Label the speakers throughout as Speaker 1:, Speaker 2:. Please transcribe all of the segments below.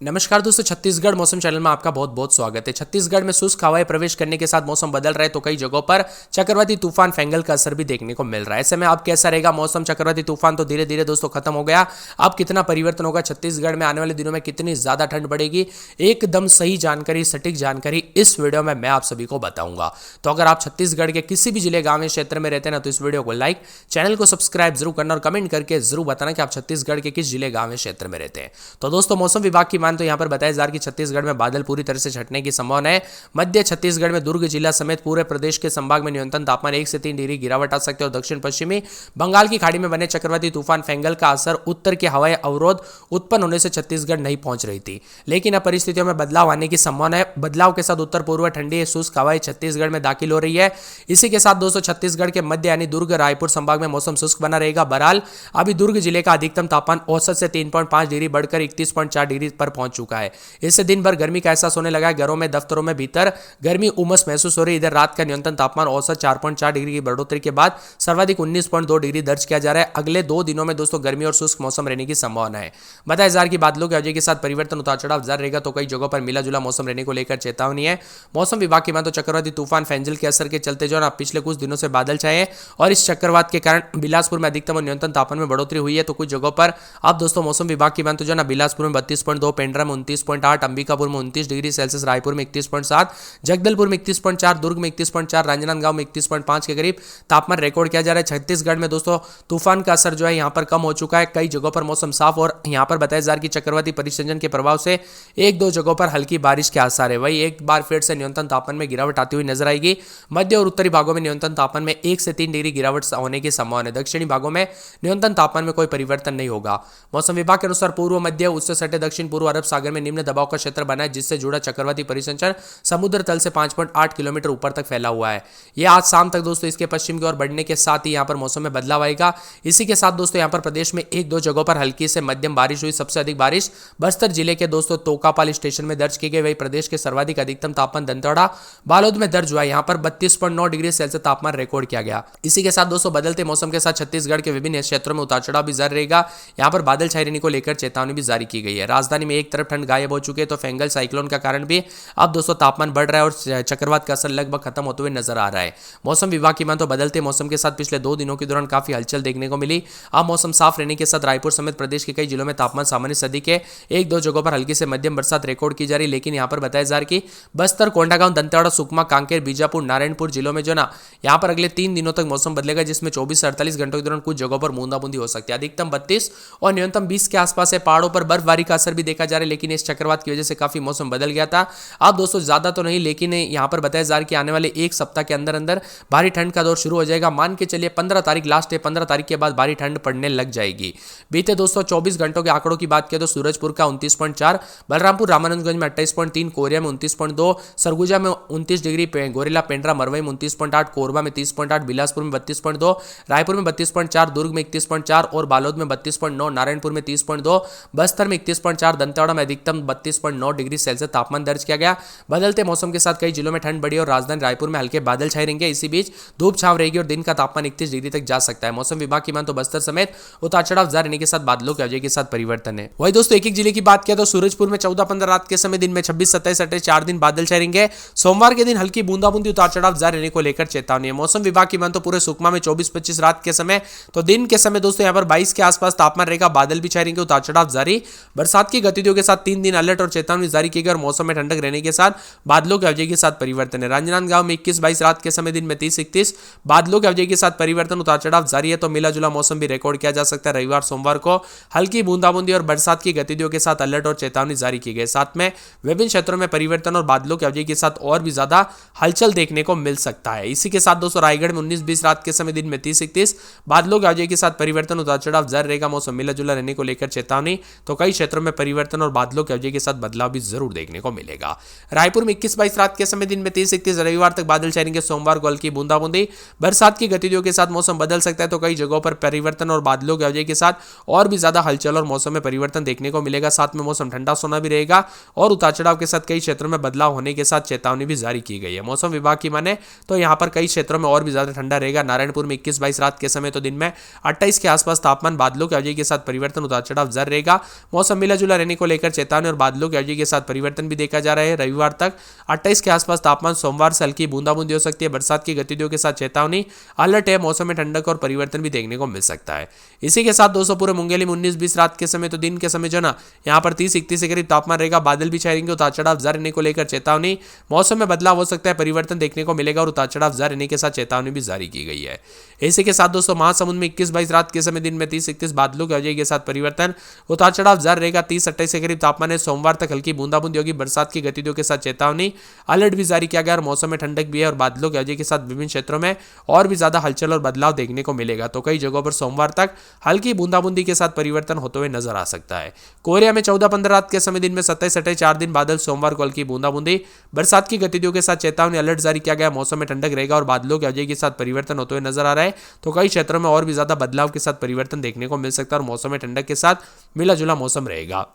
Speaker 1: नमस्कार दोस्तों, छत्तीसगढ़ मौसम चैनल में आपका बहुत बहुत स्वागत है। छत्तीसगढ़ में शुष्क हवाएं प्रवेश करने के साथ मौसम बदल रहा है, तो कई जगहों पर चक्रवाती तूफान फेंगल का असर भी देखने को मिल रहा है। ऐसे में अब कैसा रहेगा मौसम? चक्रवाती तूफान तो धीरे धीरे दोस्तों खत्म हो गया। अब कितना परिवर्तन होगा छत्तीसगढ़ में? आने वाले दिनों में कितनी ज्यादा ठंड बढ़ेगी? एकदम सही जानकारी, सटीक जानकारी इस वीडियो में मैं आप सभी को बताऊंगा। तो अगर आप छत्तीसगढ़ के किसी भी जिले, गांव, क्षेत्र में रहते हैं ना, तो इस वीडियो को लाइक, चैनल को सब्सक्राइब जरूर करना और कमेंट करके जरूर बताना कि आप छत्तीसगढ़ के किस जिले, गांव, क्षेत्र में रहते हैं। तो दोस्तों, मौसम विभाग की मान तो यहां पर बताया जा कि छत्तीसगढ़ में बादल पूरी तरह से छटने की संभावना है। मध्य छत्तीसगढ़ में दुर्ग जिला समेत पूरे प्रदेश के संभाग में न्यूनतम तापमान 1 से 3 डिग्री गिरावट आ सकती है और दक्षिण पश्चिमी बंगाल की खाड़ी में बने चक्रवाती तूफान फेंगल का असर उत्तर के हवाई अवरोध उत्पन्न होने से छत्तीसगढ़ नहीं पहुंच रही थी, लेकिन अब परिस्थितियों में बदलाव आने की संभावना है। बदलाव के साथ उत्तर पूर्व ठंडी शुष्क हवाएं छत्तीसगढ़ में दाखिल हो रही है। इसी के साथ दोस्तों छत्तीसगढ़ के मध्य यानी दुर्ग, रायपुर संभाग में मौसम शुष्क बना रहेगा। बहरहाल अभी दुर्ग जिले का अधिकतम तापमान औसत से 3.5 डिग्री बढ़कर 31.4 डिग्री पर पहुंच चुका है। इससे दिन भर गर्मी का एहसास होने लगा है। घरों में, दफ्तरों में भीतर गर्मी उमस महसूस हो रही है। इधर रात का न्यूनतम तापमान औसत 4.4 डिग्री की बढ़ोतरी के बाद सर्वाधिक 19.2 डिग्री दर्ज किया जा रहा है। अगले 2 दिनों में दोस्तों गर्मी और शुष्क मौसम रहने की संभावना है। बताया जा रहा है कि बादलों की वजह के साथ परिवर्तन, उतार चढ़ाव जारी रहेगा, तो कई जगहों पर मिला जुला मौसम रहने को लेकर चेतावनी है। मौसम विभाग की मान तो चक्रवाती तूफान फेंजल के असर के चलते जो ना पिछले कुछ दिनों से बादल छाए हैं और इस चक्रवात के कारण बिलासपुर में अधिकतम और न्यूनतम तापमान में बढ़ोतरी हुई है। तो कुछ जगहों पर अब दोस्तों मौसम विभाग की मान तो जो ना बिलासपुर में 32.2, पेंड्रा में 29.8, अंबिकापुर में 29 डिग्री सेल्सियस, रायपुर में 31.7, जगदलपुर में 31.4, दुर्ग में 31.4, राजनांदगांव में 31.5 के करीब तापमान रिकॉर्ड किया जा रहा है। छत्तीसगढ़ में दोस्तों तूफान का असर जो है यहाँ पर कम हो चुका है। कई जगहों पर मौसम साफ और यहाँ पर बताया जा रहा है कि चक्रवाती परिसंचरण के प्रभाव से 1-2 जगहों पर हल्की बारिश के आसार है। वही एक बार फिर से न्यूनतम तापमान में गिरावट आती हुई नजर आएगी। मध्य और उत्तरी भागों में न्यूनतम तापमान में 1 से 3 डिग्री गिरावट होने की संभावना है। दक्षिणी भागों में न्यूनतम तापमान में कोई परिवर्तन नहीं होगा। मौसम विभाग के अनुसार पूर्व मध्य उससे सटे दक्षिण पूर्व अरब सागर में निम्न दबाव का क्षेत्र बना है, जिससे जुड़ा चक्रवाती परिसंचरण समुद्र तल से 5.8 किलोमीटर ऊपर तक फैला हुआ है। यह आज शाम तक दोस्तों इसके पश्चिम की ओर बढ़ने के साथ ही यहाँ पर मौसम में बदलाव आएगा। इसी के साथ दोस्तों यहाँ पर प्रदेश में 1-2 जगहों पर हल्की से मध्यम बारिश हुई। सबसे अधिक बारिश बस्तर जिले के दोस्तों तोकापाल स्टेशन में दर्ज की गई। वही प्रदेश के सर्वाधिक अधिकतम तापमान दंतेवाड़ा, बालोद में दर्ज हुआ। यहाँ पर 32.9 डिग्री सेल्सियस तापमान रिकॉर्ड किया गया। इसी के साथ दोस्तों बदलते मौसम के साथ छत्तीसगढ़ के विभिन्न क्षेत्रों में उतार चढ़ाव भी जारी रहेगा। यहाँ पर बादल छाए रहने को लेकर चेतावनी भी जारी की गई है। राजधानी में एक तरफ ठंड गायब हो चुकी है, तो फेंगल साइक्लोन का कारण भी अब दोस्तों तापमान बढ़ रहा है और चक्रवात का असर लगभग खत्म होते हुए नजर आ रहा है। मौसम विभाग की मान तो बदलते मौसम के साथ पिछले 2 दिनों के दौरान काफी हलचल देखने को मिली। अब मौसम साफ रहने के साथ रायपुर समेत प्रदेश के कई जिलों में तापमान सामान्य से अधिक है। 1-2 जगहों पर हल्की से मध्यम बरसात रिकॉर्ड की जा रही है, लेकिन यहाँ पर बताया जा रहा है कि बस्तर, कोंडागांव, दंतेवाड़ा, सुकमा, कांकेर, बीजापुर, नारायणपुर जिलों में जो ना यहाँ पर अगले 3 दिनों तक मौसम बदलेगा, जिसमें 24 से 48 घंटों के दौरान कुछ जगहों पर बूंदाबूंदी हो सकती है। अधिकतम 32 और न्यूनतम 20 के आसपास है। पहाड़ों पर बर्फबारी का असर भी देखा जा रहा है, लेकिन इस चक्रवात की वजह से काफी मौसम बदल गया था। अब दोस्तों ज्यादा तो नहीं, लेकिन यहाँ पर बताया जा रहा है कि आने वाले 1 सप्ताह के अंदर अंदर भारी ठंड का दौर शुरू हो जाएगा। मान के चलिए 15 तारीख लास्ट है, 15 तारीख के बाद भारी ठंड पड़ने लग जाएगी। बीते दोस्तों 24 घंटों के आंकड़ों की बात करें तो सूरजपुर का 29.4, बलरामपुर रामानंदगंज में 28.3, कोरिया में 29.2, सरगुजा में 29 डिग्री, गोरेला, पेंड्रा, मरवई में 29.8, कोरबा में 30.8, बिलासपुर में 32.2, रायपुर में 32.4, दुर्ग में 31.4 और बालोद में 32.9, नारायणपुर में 30.2, बस्तर में 31.4, दंतेवाड़ा में अधिकतम 32.9 डिग्री सेल्सियस तापमान दर्ज किया गया। बदलते मौसम के साथ कई जिलों में ठंड बढ़ी और राजधानी रायपुर में हल्के बादल छाए रहेंगे। इसी बीच धूप छांव रहेगी और दिन का तापमान 31 डिग्री तक जा सकता है। मौसम विभाग की मान तो बस्तर समेत उतार चढ़ाव जारी रहने के साथ बादलों की वजह के साथ परिवर्तन है। वही दोस्तों एक जिले की बात किया तो सूरजपुर में 14-15 रात के समय, दिन में 26-27-28 4 दिन बादल छाए रहेंगे। सोमवार के दिन हल्की बूंदाबूंदी, उतार चढ़ाव जारी रहने को लेकर चेतावनी है। मौसम विभाग की मान तो पूरे सुकमा में 24-25 रात के समय, तो दिन के समय दोस्तों यहाँ पर 22 के आसपास तापमान रहेगा। बादल भी छाए रहेंगे, उतार चढ़ाव जारी। बरसात की गतिविधियों के साथ 3 दिन अलर्ट और चेतावनी जारी की गई और मौसम में ठंडक रहने के साथ बादलों की वजह के साथ परिवर्तन है। राजनांदगांव में 21-22 रात के समय, दिन में 30-31 बादलों की वजह के साथ परिवर्तन, उतार चढ़ाव जारी है। तो मिला जुला मौसम भी रिकॉर्ड किया जा सकता है। रविवार, सोमवार को हल्की बूंदाबूंदी और बरसात की गतिविधियों के साथ अलर्ट और चेतावनी जारी की गई। साथ में विभिन्न क्षेत्रों में परिवर्तन और बादलों की वजह के साथ और भी ज्यादा हलचल देखने को मिल सकता है। इसी के साथ दोस्तों रायगढ़ में 19-20 रात के समय, दिन में 30-31 बादलों की वजह के साथ परिवर्तन, उतार चढ़ाव जारी रहेगा। मौसम मिला जुला रहने को लेकर चेतावनी, तो कई क्षेत्रों में परिवर्तन और बादलों की वजह के साथ बदलाव भी जरूर देखने को मिलेगा। रायपुर में 21-22 रात के समय, दिन में 30-31 रविवार तक बादल छाएंगे। सोमवार को हल्की बूंदाबूंदी, बरसात की गतिविधियों के साथ मौसम बदल सकता है, तो कई जगहों पर परिवर्तन और बादलों की वजह के साथ और भी ज्यादा हलचल और मौसम में परिवर्तन देखने को मिलेगा। साथ में मौसम ठंडा सोना भी रहेगा और उतार चढ़ाव के साथ कई क्षेत्रों में बदलाव होने के साथ चेतावनी भी जारी की गई है। मौसम विभाग की माने तो यहाँ पर कई क्षेत्रों में और भी ज्यादा ठंडा रहेगा। नारायणपुर में 21-22 रात के समय, तो दिन में 28 के आसपास तापमान, बादलों की वजह के साथ परिवर्तन, उतार चढ़ाव जारी रहेगा। मौसम मिला जुला रहने को लेकर चेतावनी और बादलों की अवधि के साथ परिवर्तन भी देखा जा रहा है। रविवार तक 28 के आसपास तापमान, सोमवार से हल्की बूंदाबूंदी हो सकती है। बरसात की गतिविधियों के साथ चेतावनी, अलर्ट है। मौसम में ठंडक और परिवर्तन भी देखने को मिल सकता है। इसी के साथ दोस्तों पूरे मुंगेली में 19-20 रात के समय तो दिन के समय जो ना यहाँ पर 30-31 के करीब तापमान रहेगा। बादल भी छाएंगे, उतार चढ़ाव जारी रहने को लेकर चेतावनी, मौसम में बदलाव हो सकता है, परिवर्तन देखने को मिलेगा और उतार चढ़ाव जारी रहने के साथ चेतावनी भी जारी की गई है। इसी के साथ दोस्तों महासमुंद में 21-22 रात के समय दिन में 30-31 बादलों की अवधि के साथ परिवर्तन, उतार चढ़ाव जारी रहेगा। 30-28 के करीब तापमान है। सोमवार तक हल्की बूंदाबूंदी होगी। बरसात की गतिविधियों के साथ चेतावनी, अलर्ट भी जारी किया गया और मौसम में ठंडक भी है और बादलों की अवधि के साथ विभिन्न क्षेत्रों में और भी ज्यादा हलचल और बदलाव देखने को मिलेगा। तो कई जगहों पर सोमवार तक हल्की बूंदाबूंदी के साथ परिवर्तन होते हुए नजर आ सकता है। कोरिया में 14-15 रात के समय दिन में 27-28 4 दिन बादल, सोमवार को हल्की बूंदाबूंदी, बरसात की गतिविधियों के साथ चेतावनी, अलर्ट जारी किया गया। मौसम में ठंडक रहेगा और बादलों की अवधि के साथ परिवर्तन होते हुए नजर आ रहा है। तो कई क्षेत्रों में और भी ज्यादा बदलाव के साथ परिवर्तन देखने को मिल सकता है और मौसम में ठंडक के साथ मिला जुला मौसम रहेगा।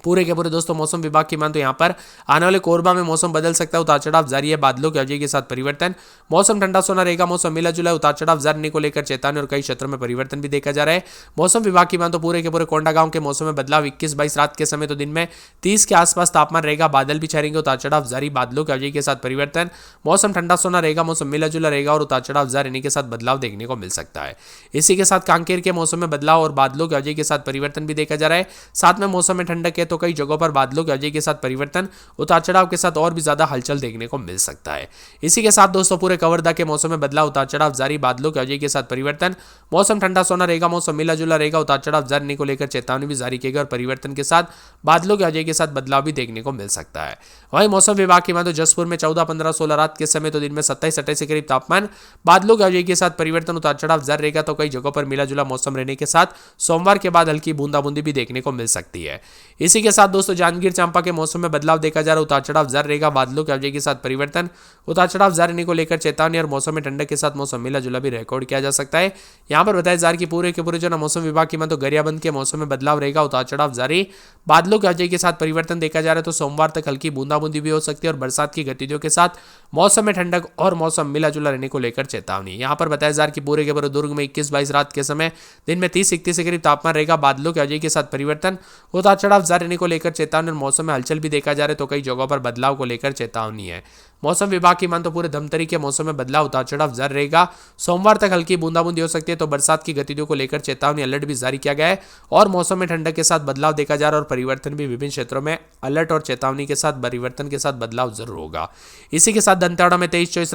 Speaker 1: पूरे के पूरे दोस्तों मौसम विभाग की मान तो यहाँ पर आने वाले कोरबा में मौसम बदल सकता है। उतार चढ़ाव जारी है। बादलों की अवधि के साथ परिवर्तन, मौसम ठंडा सोना रहेगा। मौसम मिला जुला, उतार चढ़ाव जारी को लेकर चेतावनी और कई क्षेत्रों में परिवर्तन भी देखा जा रहा है। मौसम विभाग की मान तो पूरे के पूरे कोंडागांव के मौसम में बदलाव 21-22 रात के समय तो दिन में 30 के आसपास तापमान रहेगा। बादल भी छाएंगे, उतार चढ़ाव जारी, बादलों की अवधि के साथ परिवर्तन, मौसम ठंडा सोना रहेगा। मौसम मिला जुला रहेगा और उतार चढ़ाव जारी के साथ बदलाव देखने को मिल सकता है। इसी के साथ कांकेर के मौसम में बदलाव और बादलों की अवधि के साथ परिवर्तन भी देखा जा रहा है। साथ में मौसम में ठंडक है तो कई जगहों पर बादलों की अवधि के साथ परिवर्तन, उतार चढ़ाव के साथ और भी ज्यादा हलचल देखने को मिल सकता है। इसी के साथ दोस्तों पूरे कवर्धा के मौसम में बदलाव, उतार चढ़ाव जारी, बादलों की अवधि के साथ परिवर्तन, मौसम ठंडा सोना रहेगा। मौसम मिला जुला रहेगा। उतार चढ़ाव जारी को लेकर चेतावनी भी जारी की गई और परिवर्तन के साथ बादलों की अवधि के साथ बदलाव भी देखने को मिल सकता है। वहीं मौसम विभाग की मानो जसपुर में 14-15-16 रात के समय तो दिन में 27-28 के करीब तापमान, बादलों की अवधि के साथ परिवर्तन, उतार चढ़ाव जारी रहेगा। तो कई जगहों पर मिला जुला मौसम रहने के साथ सोमवार के बाद हल्की बूंदाबूंदी भी देखने को मिल सकती है। इसी के साथ दोस्तों जांजगीर चांपा के मौसम में बदलाव देखा जा रहा है। उतार चढ़ाव जारी रहेगा। बादलों की अवधि के साथ परिवर्तन, उतार चढ़ाव जारी रहने को लेकर चेतावनी और मौसम में ठंडक के साथ मौसम मिला जुला भी रिकॉर्ड किया जा सकता है। यहाँ पर बताया जा रहा है कि पूरे के पूरे जो ना मौसम विभाग की मान तो गरियाबंद के मौसम में बदलाव रहेगा। उतार चढ़ाव जारी, बादलों की अवधि के साथ परिवर्तन देखा जा रहा है। तो सोमवार तक हल्की बूंदाबूंदी भी हो सकती है और बरसात की गतिविधियों के साथ मौसम में ठंडक और मौसम मिला जुला रहने को लेकर चेतावनी। यहाँ पर बताया जा रहा है कि पूरे के पूरे दुर्ग में 21-22 रात के समय दिन में 30-31 के करीब तापमान रहेगा। बादलों की अवधि के साथ परिवर्तन, उतार चढ़ाव जारी रहने को लेकर चेतावनी और मौसम में हलचल भी देखा जा रहा है। तो कई जगहों पर बदलाव को लेकर चेतावनी है। मौसम विभाग की मान तो पूरे धमतरी के मौसम में बदलाव, उतार चढ़ाव जारी रहेगा। सोमवार तक हल्की बूंदाबूंदी हो सकती है। तो बरसात की गतिविधियों को लेकर चेतावनी, अलर्ट भी जारी किया गया है और मौसम में ठंडक के साथ बदलाव देखा जा रहा है और परिवर्तन भी विभिन्न क्षेत्रों में अलर्ट और चेतावनी के साथ परिवर्तन के साथ बदलाव जरूर होगा। इसी के साथ दंतेवाड़ा में 23-24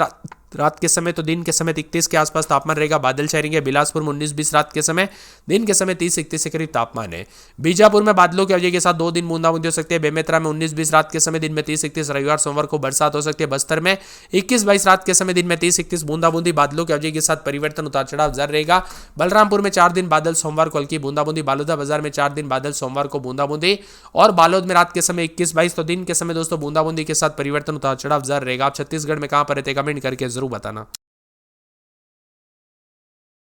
Speaker 1: रात के समय तो दिन के समय 31 के आसपास तापमान रहेगा। बादल छाएंगे। बिलासपुर में 19-20 रात के समय दिन के समय 30-31 के करीब तापमान है। बीजापुर में बादलों की अवधि के साथ 2 दिन बूंदाबूंदी हो सकती है। बेमेतरा में 19-20 रात के समय दिन में 30-31, रविवार सोमवार को बरसात हो सकती है। बस्तर में 21-22 रात के समय दिन में 30-31 बूंदाबूंदी, बादलों की अवधि के साथ परिवर्तन, उतार चढ़ाव जारी रहेगा। बलरामपुर में 4 दिन बादल, सोमवार को हल्की बूंदाबूंदी। बालोदा बाजार में 4 दिन बादल, सोमवार को बूंदाबूंदी और बालोद में रात के समय 21-22 तो दिन के समय दोस्तों बूंदाबूंदी के साथ परिवर्तन, उतार चढ़ाव जारी रहेगा। आप छत्तीसगढ़ में कहां पर रहते कमेंट करके जरूर बताना।